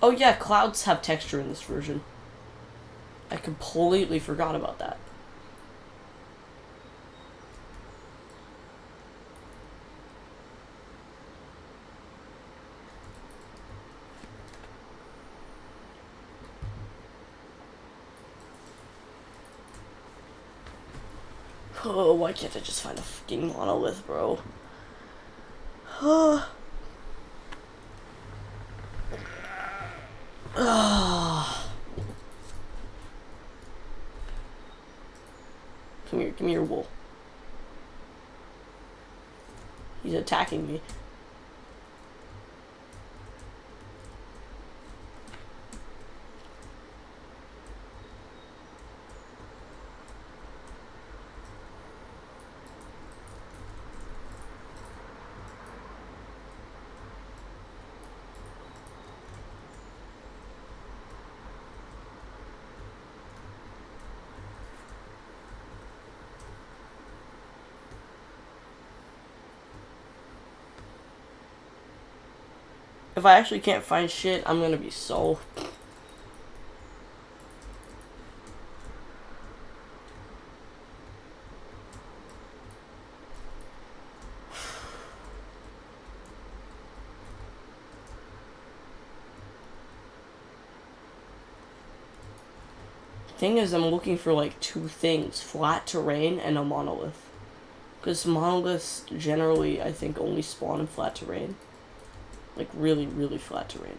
Oh yeah, clouds have texture in this version. I completely forgot about that. Oh, why can't I just find a fucking monolith, bro? Come here, give me your wool. He's attacking me. If I actually can't find shit, I'm gonna be so... Thing is, I'm looking for like two things: flat terrain and a monolith. Because monoliths generally, I think, only spawn in flat terrain. Like really, really flat terrain.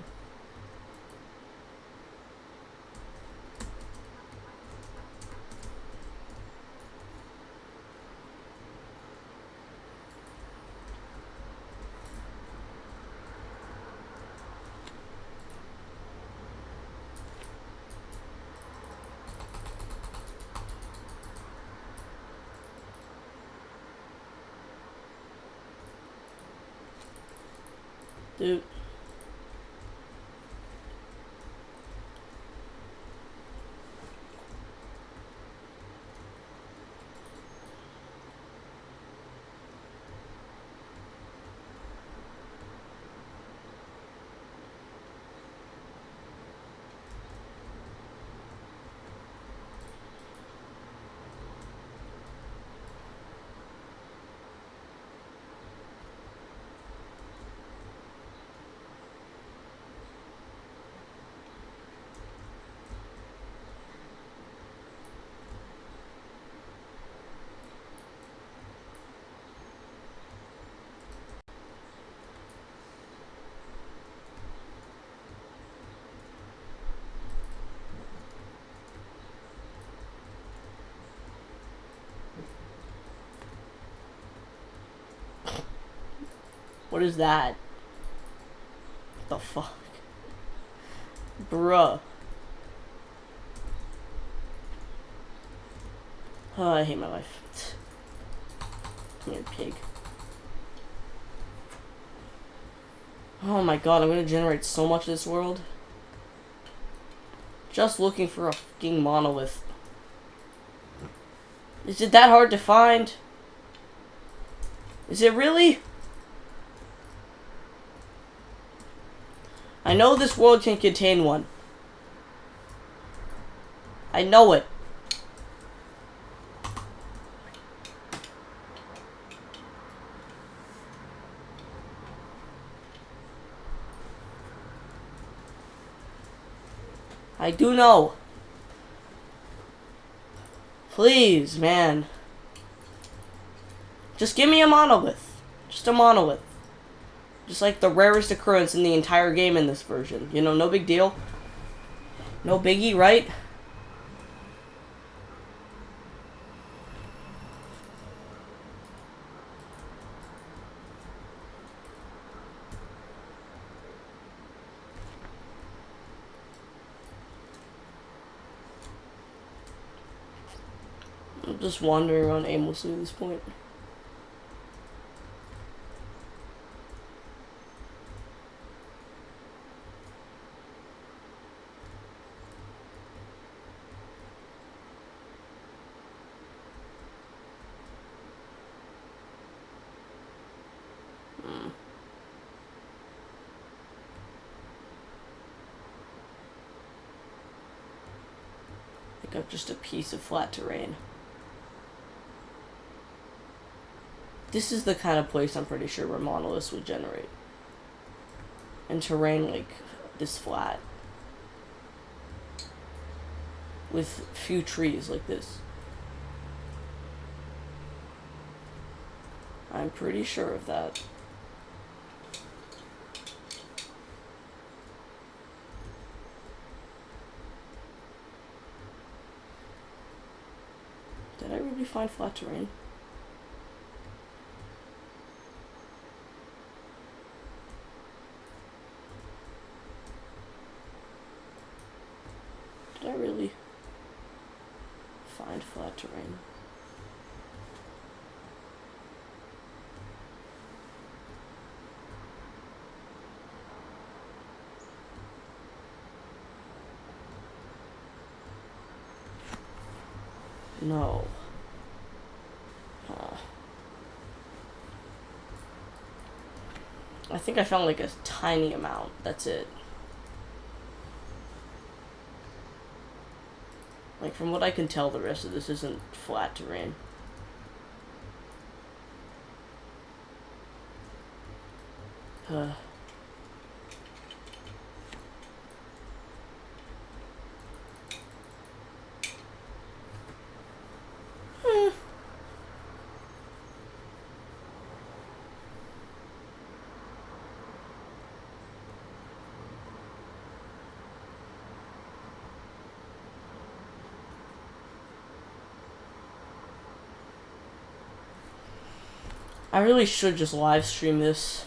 Dude. What is that? What the fuck? Bruh. Oh, I hate my life. Come here, pig. Oh my god, I'm gonna generate so much of this world. Just looking for a fucking monolith. Is it that hard to find? Is it really? I know this world can contain one. I know it. I do know. Please, man. Just give me a monolith. Just a monolith. Just like the rarest occurrence in the entire game in this version. You know, no big deal. No biggie, right? I'm just wandering around aimlessly at this point. I think I've just a piece of flat terrain. This is the kind of place I'm pretty sure where monoliths would generate. And terrain like this flat. With few trees like this. I'm pretty sure of that. Did I really find flat terrain? Did I really find flat terrain? No. I think I found like a tiny amount. That's it. Like from what I can tell, the rest of this isn't flat terrain. I really should just live stream this.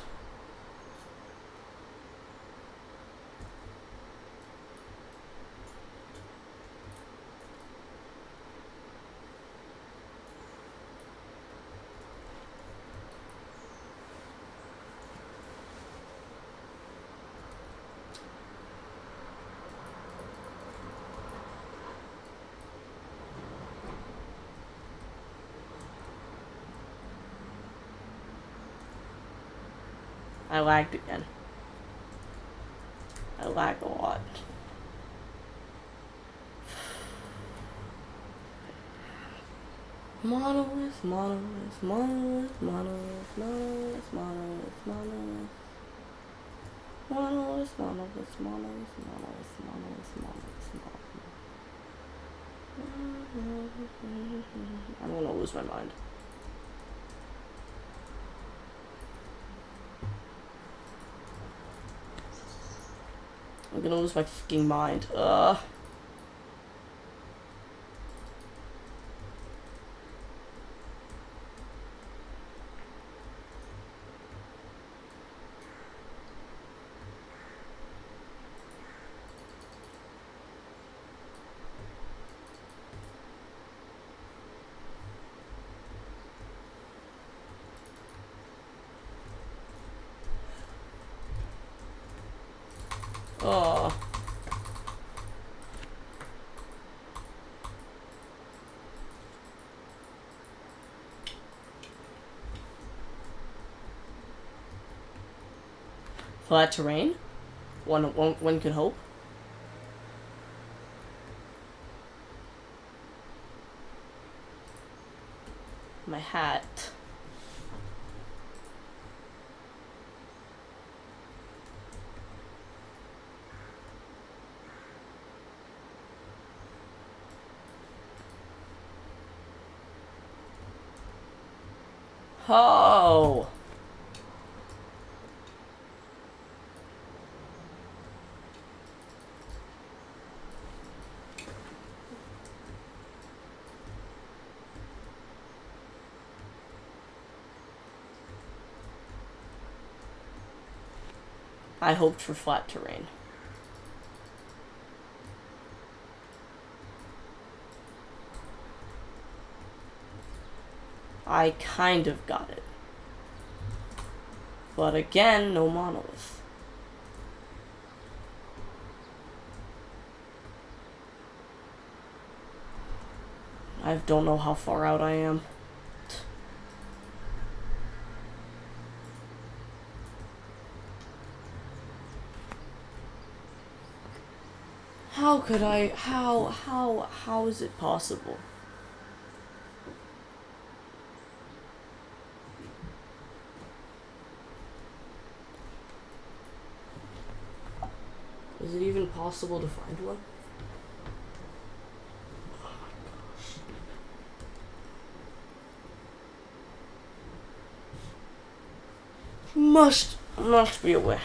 I lagged again. I lag a lot. Monolith, monolith, monolith, monolith, monolith, monolith, monolith. Monolith, monolith, monolith, monolith, monolith, monolith. I'm gonna lose my mind. I'm gonna lose my fucking mind. Flat terrain? One could hope. My hat. Oh. I hoped for flat terrain. I kind of got it. But again, no monolith. I don't know how far out I am. How could I, how is it possible? Is it even possible to find one? Oh my gosh. Must be a way.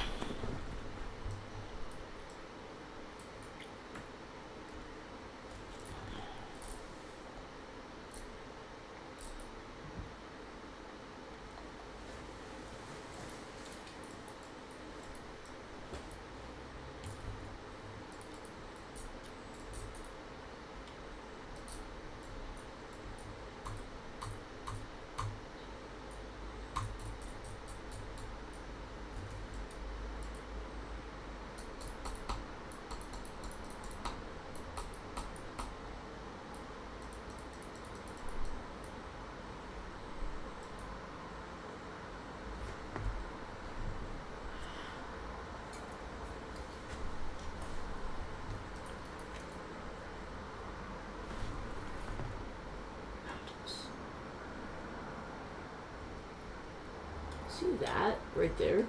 See that right there?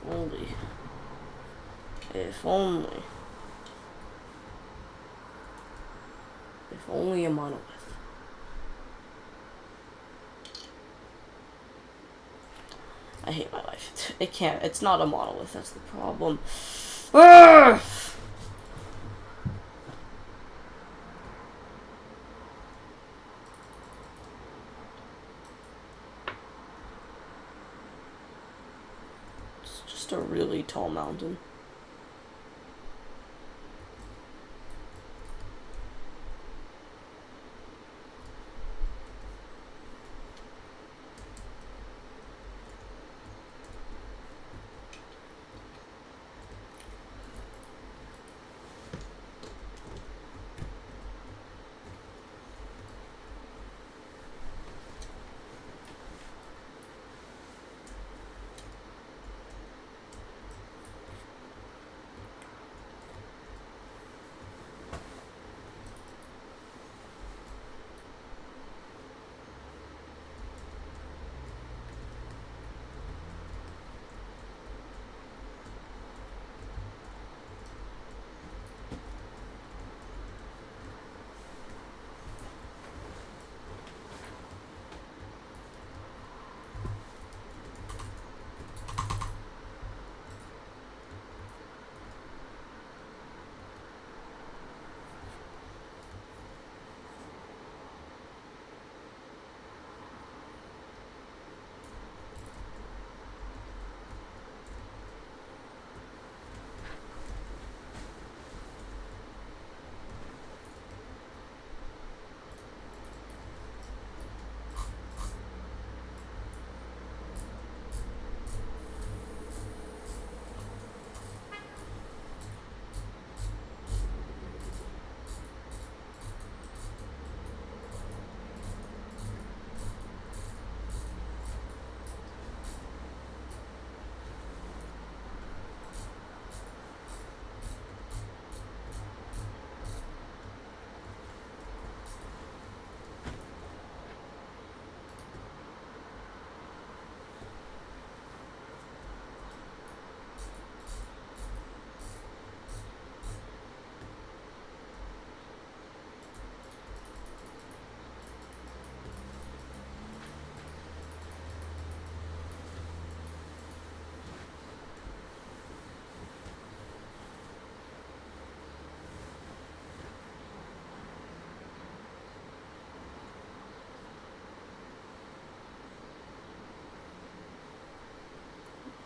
Only. If only. If only a monolith. I hate my life. It can't. It's not a monolith. That's the problem. Urgh! It's just a really tall mountain.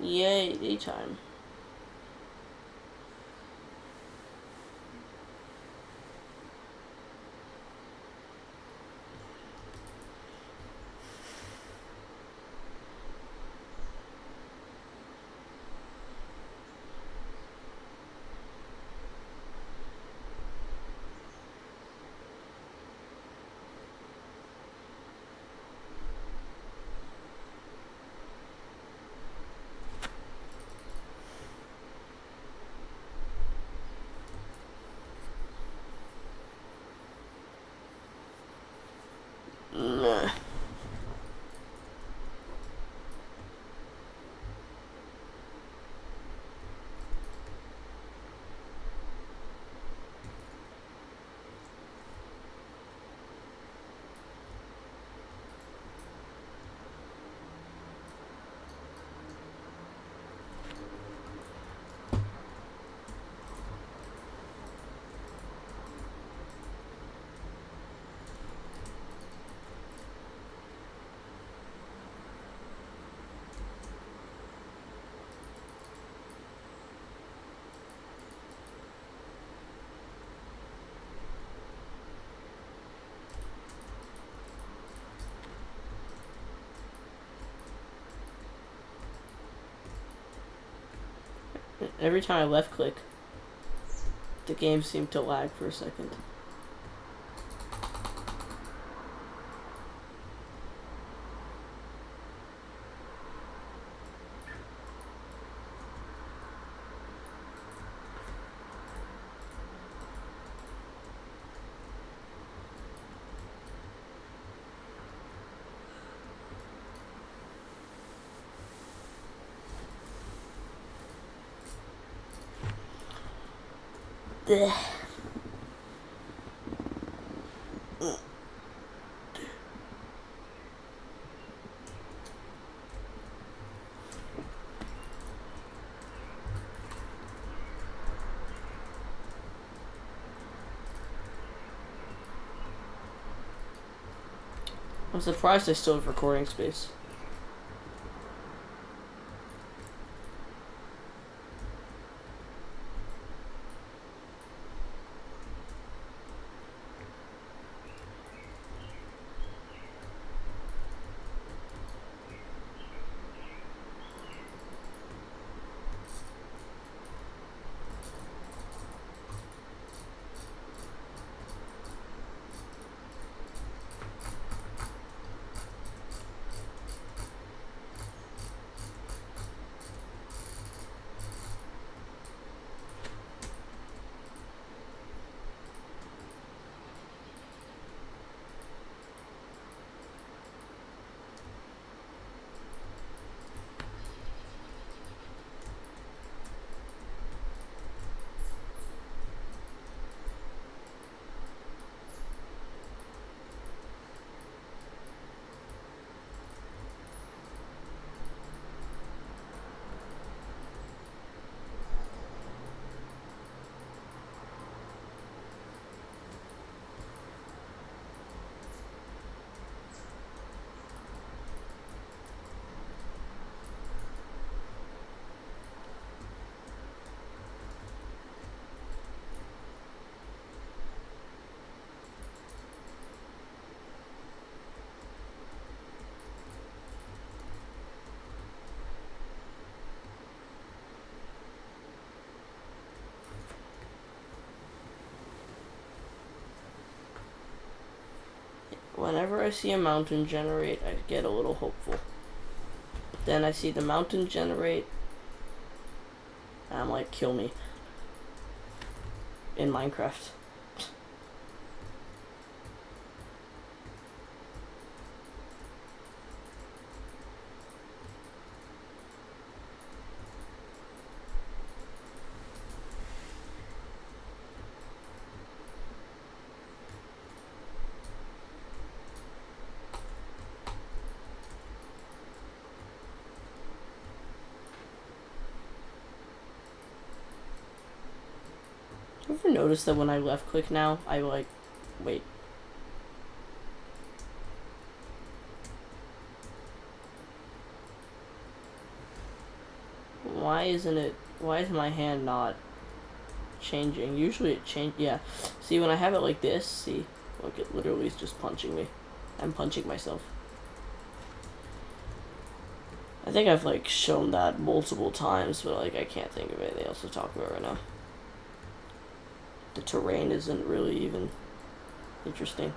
Yay, daytime. Nah. Every time I left click, the game seemed to lag for a second. Blech. I'm surprised I still have recording space. Whenever I see a mountain generate, I get a little hopeful. Then I see the mountain generate, and I'm like, kill me. In Minecraft. You ever notice that when I left click now, I like, wait. Why isn't it... Why is my hand not changing? Usually it yeah. See, when I have it like this, see, look, it literally is just punching me. I'm punching myself. I think I've, like, shown that multiple times, but, like, I can't think of anything else to talk about right now. The terrain isn't really even interesting.